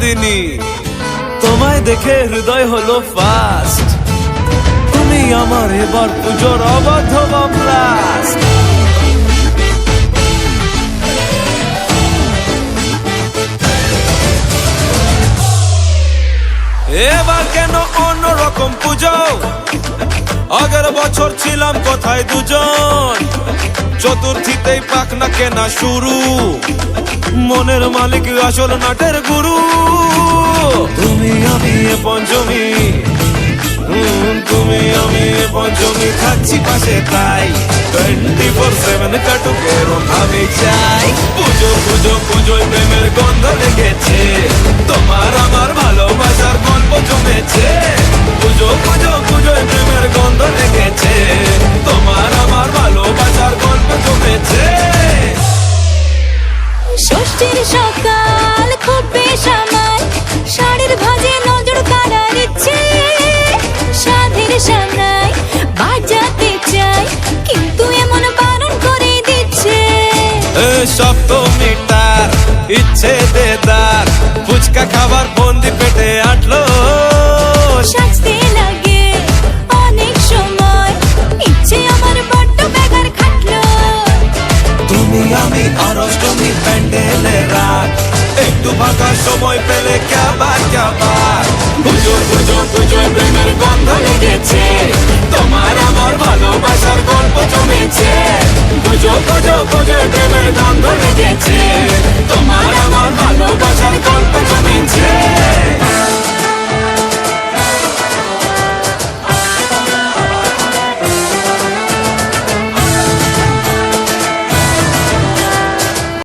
নন্দিনী, তোমায় দেখে হৃদয় হলো ফাস্ট। তুমি আমার এবার পুজোর অবাধ্য ব্লাস্ট। এবার কেন অন্যরকম পুজো? আগের বছর ছিলাম কোথায় দুজন, চতুর্থীতেই পাক না কেনা শুরু। মনের মালিক আসল নাটের গুরু। তুমি আমি এ পঞ্চমী, তুমি আমি এ পঞ্চমী, থাকছি পাশে তাই 24/7 কাটুক এরম ভাবে চাই। পুজো পুজো পুজোয় প্রেমের গন্ধ লেগেছে, তোমার আমার ভালোবাসার গল্প জমেছে। পুজো পুজো পুজোয় প্রেমের গন্ধ লেগেছে, তোমার আমার ভালোবাসার গল্প জমেছে। ষষ্ঠীর সকাল খুব বেসামাল, শাড়ির ভাজে নজর কাড়ার ইচ্ছে। সাধের সামনায় বাজাতে চাই, কিন্তু এমন বারণ করে দিচ্ছে। সপ্তমীটার ইচ্ছে দেদার, ফুচকা খাবার বন্দি পেটে আটলো। সাজতে লাগে অনেক সময়, ইচ্ছে আমার বড্ড বেগার খাটলো। তুমি আমি আর অষ্টমী প্যান্ডেলে রাত, একটু ফাঁকা সময় পেলে ক্যাবার ক্যাবার। পুজো পুজো পুজোয় প্রেমের গন্ধ লেগেছে, তোমার আমার ভালোবাসার গল্প জমেছে। পুজো পুজো পুজোয় প্রেমের গন্ধ লেগেছে, তোমার আমার ভালোবাসার গল্প জমেছে।